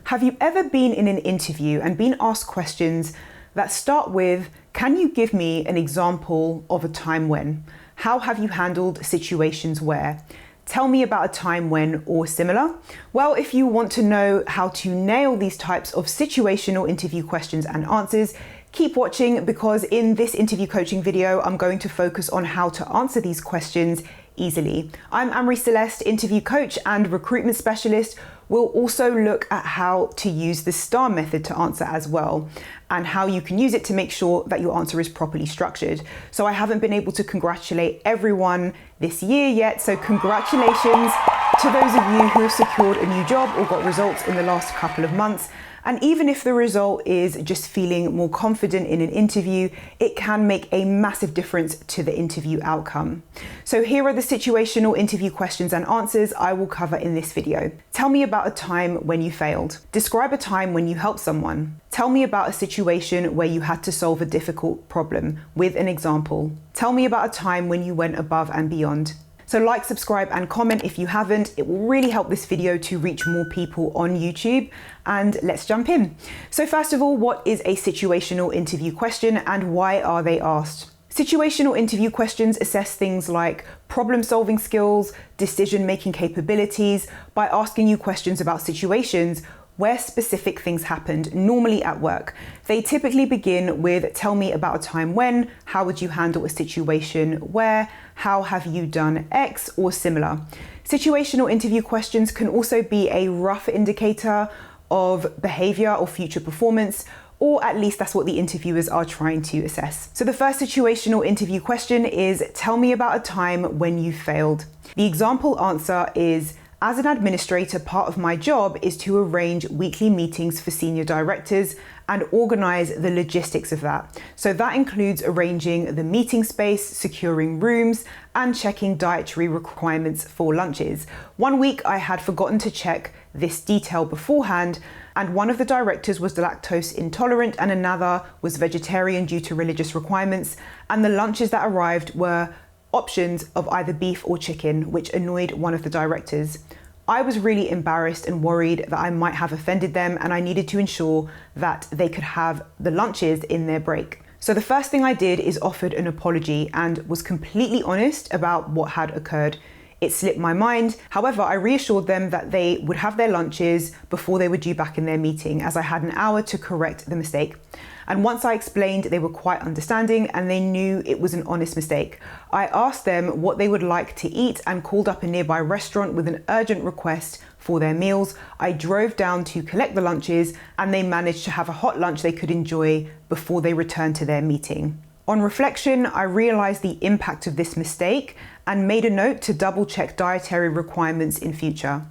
Have you ever been in an interview and been asked questions that start with, can you give me an example of a time when? How have you handled situations where? Tell me about a time when, or similar? Well, if you want to know how to nail these types of situational interview questions and answers, keep watching, because in this interview coaching video, I'm going to focus on how to answer these questions easily. I'm Anne-Marie Celeste, interview coach and recruitment specialist. We'll also look at how to use the STAR method to answer as well, and how you can use it to make sure that your answer is properly structured. So I haven't been able to congratulate everyone this year yet, so congratulations to those of you who have secured a new job or got results in the last couple of months. And even if the result is just feeling more confident in an interview, it can make a massive difference to the interview outcome. So here are the situational interview questions and answers I will cover in this video. Tell me about a time when you failed. Describe a time when you helped someone. Tell me about a situation where you had to solve a difficult problem with an example. Tell me about a time when you went above and beyond. So like, subscribe and comment if you haven't. It will really help this video to reach more people on YouTube. And let's jump in. So first of all, what is a situational interview question and why are they asked? Situational interview questions assess things like problem-solving skills, decision-making capabilities, by asking you questions about situations where specific things happened, normally at work. They typically begin with, tell me about a time when, how would you handle a situation where, how have you done X, or similar. Situational interview questions can also be a rough indicator of behavior or future performance, or at least that's what the interviewers are trying to assess. So the first situational interview question is, tell me about a time when you failed. The example answer is, as an administrator, part of my job is to arrange weekly meetings for senior directors and organize the logistics of that. So that includes arranging the meeting space, securing rooms, and checking dietary requirements for lunches. One week I had forgotten to check this detail beforehand, and one of the directors was lactose intolerant and another was vegetarian due to religious requirements, and the lunches that arrived were options of either beef or chicken, which annoyed one of the directors. I was really embarrassed and worried that I might have offended them, and I needed to ensure that they could have the lunches in their break. So the first thing I did is offered an apology and was completely honest about what had occurred. It slipped my mind. However, I reassured them that they would have their lunches before they were due back in their meeting, as I had an hour to correct the mistake. And once I explained, they were quite understanding and they knew it was an honest mistake. I asked them what they would like to eat and called up a nearby restaurant with an urgent request for their meals. I drove down to collect the lunches and they managed to have a hot lunch they could enjoy before they returned to their meeting. On reflection, I realized the impact of this mistake and made a note to double check dietary requirements in future.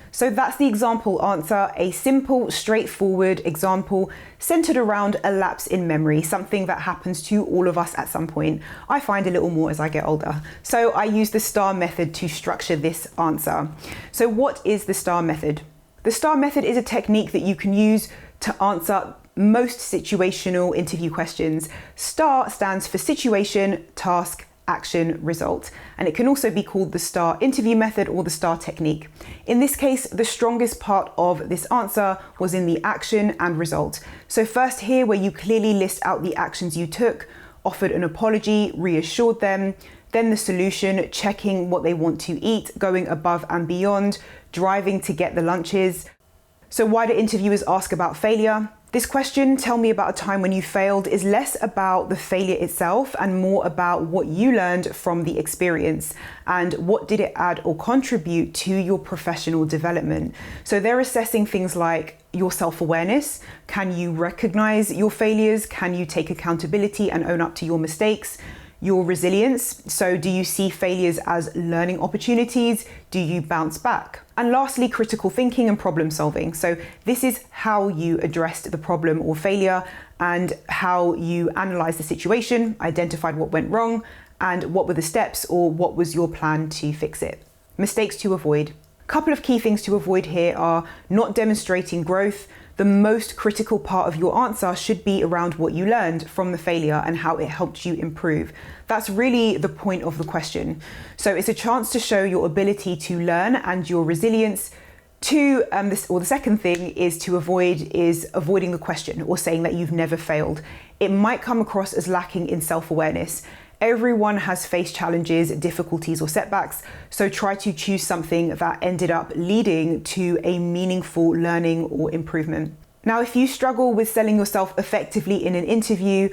So that's the example answer, a simple, straightforward example centered around a lapse in memory, something that happens to all of us at some point. I find a little more as I get older. So I use the STAR method to structure this answer. So what is the STAR method? The STAR method is a technique that you can use to answer most situational interview questions. STAR stands for situation, task, action, result, and it can also be called the STAR interview method or the STAR technique. In this case, the strongest part of this answer was in the action and result. So first here, where you clearly list out the actions you took, offered an apology, reassured them, then the solution, checking what they want to eat, going above and beyond, driving to get the lunches. So why do interviewers ask about failure? This question, tell me about a time when you failed, is less about the failure itself and more about what you learned from the experience and what did it add or contribute to your professional development. So they're assessing things like your self-awareness. Can you recognize your failures? Can you take accountability and own up to your mistakes? Your resilience. So do you see failures as learning opportunities? Do you bounce back? And lastly, critical thinking and problem solving. So this is how you addressed the problem or failure and how you analyzed the situation, identified what went wrong, and what were the steps or what was your plan to fix it. Mistakes to avoid. A couple of key things to avoid here are not demonstrating growth. The most critical part of your answer should be around what you learned from the failure and how it helped you improve. That's really the point of the question. So it's a chance to show your ability to learn and your resilience Two, the second thing is avoiding the question or saying that you've never failed. It might come across as lacking in self-awareness. Everyone has faced challenges, difficulties, or setbacks, so try to choose something that ended up leading to a meaningful learning or improvement. Now, if you struggle with selling yourself effectively in an interview,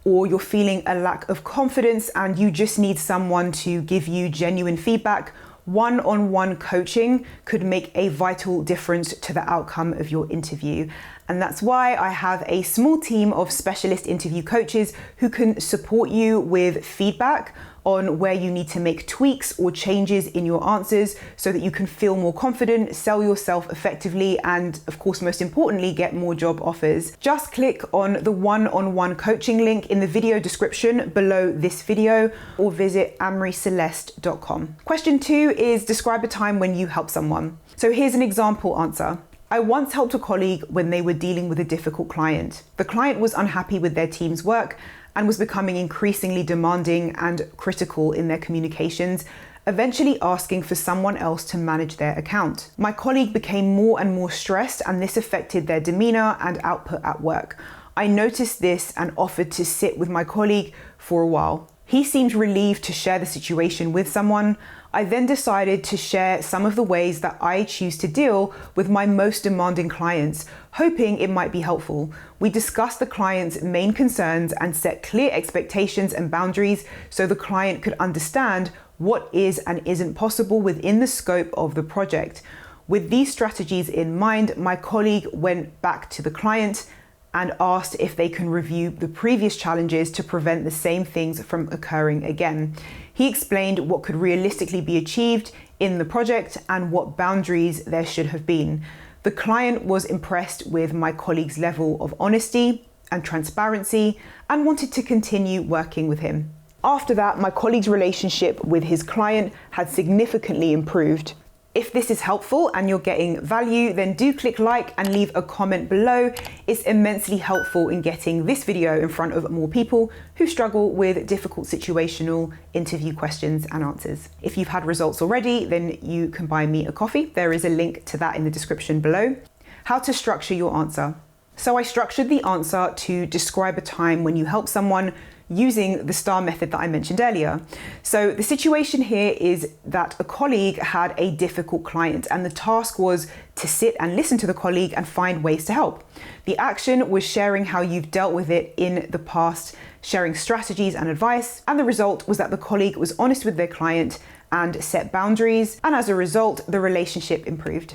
or you're feeling a lack of confidence and you just need someone to give you genuine feedback, one-on-one coaching could make a vital difference to the outcome of your interview. And that's why I have a small team of specialist interview coaches who can support you with feedback on where you need to make tweaks or changes in your answers so that you can feel more confident, sell yourself effectively, and of course, most importantly, get more job offers. Just click on the one-on-one coaching link in the video description below this video or visit amriceleste.com. Question 2 is describe a time when you helped someone. So here's an example answer. I once helped a colleague when they were dealing with a difficult client. The client was unhappy with their team's work and was becoming increasingly demanding and critical in their communications, eventually asking for someone else to manage their account. My colleague became more and more stressed, and this affected their demeanor and output at work. I noticed this and offered to sit with my colleague for a while. He seemed relieved to share the situation with someone. I then decided to share some of the ways that I choose to deal with my most demanding clients, hoping it might be helpful. We discussed the client's main concerns and set clear expectations and boundaries so the client could understand what is and isn't possible within the scope of the project. With these strategies in mind, my colleague went back to the client and asked if they can review the previous challenges to prevent the same things from occurring again. He explained what could realistically be achieved in the project and what boundaries there should have been. The client was impressed with my colleague's level of honesty and transparency and wanted to continue working with him. After that, my colleague's relationship with his client had significantly improved. If this is helpful and you're getting value, then do click like and leave a comment below. It's immensely helpful in getting this video in front of more people who struggle with difficult situational interview questions and answers. If you've had results already, then you can buy me a coffee. There is a link to that in the description below. How to structure your answer. So I structured the answer to describe a time when you help someone using the STAR method that I mentioned earlier. So the situation here is that a colleague had a difficult client and the task was to sit and listen to the colleague and find ways to help. The action was sharing how you've dealt with it in the past, sharing strategies and advice, and the result was that the colleague was honest with their client and set boundaries, and as a result, the relationship improved.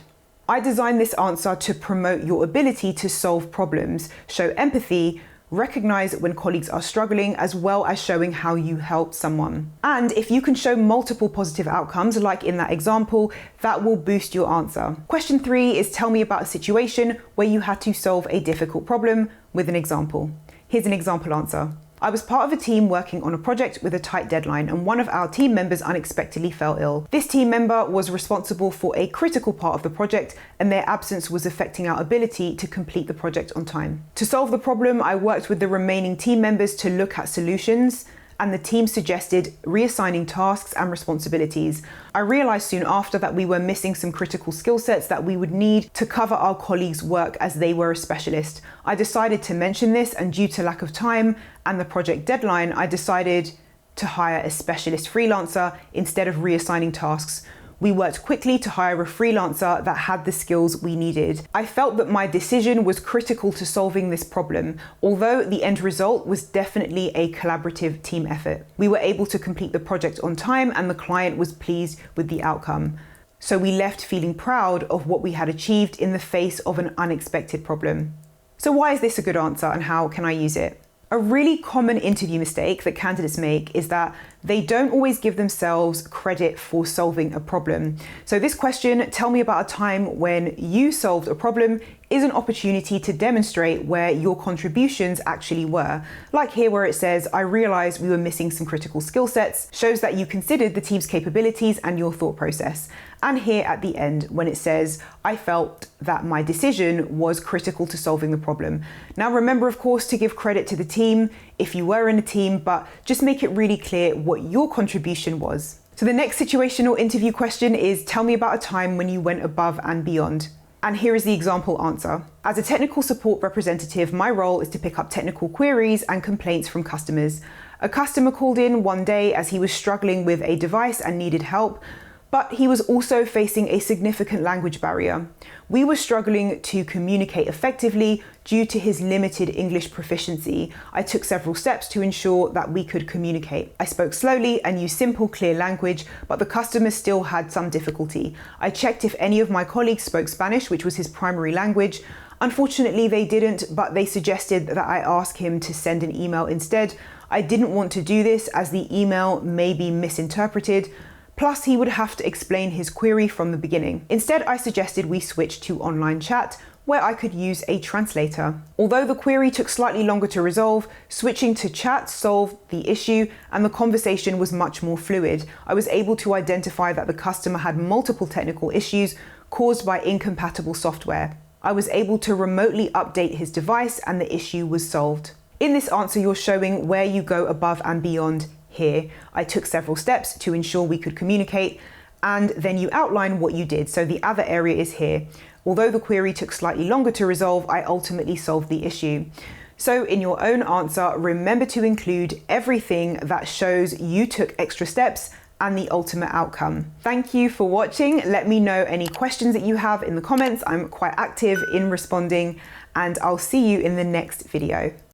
I designed this answer to promote your ability to solve problems, show empathy, recognize when colleagues are struggling, as well as showing how you help someone. And if you can show multiple positive outcomes, like in that example, that will boost your answer. Question 3 is tell me about a situation where you had to solve a difficult problem with an example. Here's an example answer. I was part of a team working on a project with a tight deadline, and one of our team members unexpectedly fell ill. This team member was responsible for a critical part of the project, and their absence was affecting our ability to complete the project on time. To solve the problem, I worked with the remaining team members to look at solutions, and the team suggested reassigning tasks and responsibilities. I realized soon after that we were missing some critical skill sets that we would need to cover our colleagues' work as they were a specialist. I decided to mention this, and due to lack of time and the project deadline, I decided to hire a specialist freelancer instead of reassigning tasks. We worked quickly to hire a freelancer that had the skills we needed. I felt that my decision was critical to solving this problem, although the end result was definitely a collaborative team effort. We were able to complete the project on time and the client was pleased with the outcome. So we left feeling proud of what we had achieved in the face of an unexpected problem. So why is this a good answer and how can I use it? A really common interview mistake that candidates make is that they don't always give themselves credit for solving a problem. So this question, tell me about a time when you solved a problem, is an opportunity to demonstrate where your contributions actually were. Like here where it says, I realized we were missing some critical skill sets, shows that you considered the team's capabilities and your thought process. And here at the end, when it says, I felt that my decision was critical to solving the problem. Now remember, of course, to give credit to the team if you were in a team, but just make it really clear what your contribution was. So the next situational interview question is, tell me about a time when you went above and beyond. And here is the example answer. As a technical support representative, my role is to pick up technical queries and complaints from customers. A customer called in one day as he was struggling with a device and needed help, but he was also facing a significant language barrier. We were struggling to communicate effectively due to his limited English proficiency. I took several steps to ensure that we could communicate. I spoke slowly and used simple, clear language, but the customer still had some difficulty. I checked if any of my colleagues spoke Spanish, which was his primary language. Unfortunately, they didn't, but they suggested that I ask him to send an email instead. I didn't want to do this as the email may be misinterpreted. Plus, he would have to explain his query from the beginning. Instead, I suggested we switch to online chat, where I could use a translator. Although the query took slightly longer to resolve, switching to chat solved the issue and the conversation was much more fluid. I was able to identify that the customer had multiple technical issues caused by incompatible software. I was able to remotely update his device and the issue was solved. In this answer, you're showing where you go above and beyond. Here, I took several steps to ensure we could communicate, and then you outline what you did. So the other area is here. Although the query took slightly longer to resolve, I ultimately solved the issue. So in your own answer, remember to include everything that shows you took extra steps and the ultimate outcome. Thank you for watching. Let me know any questions that you have in the comments. I'm quite active in responding, and I'll see you in the next video.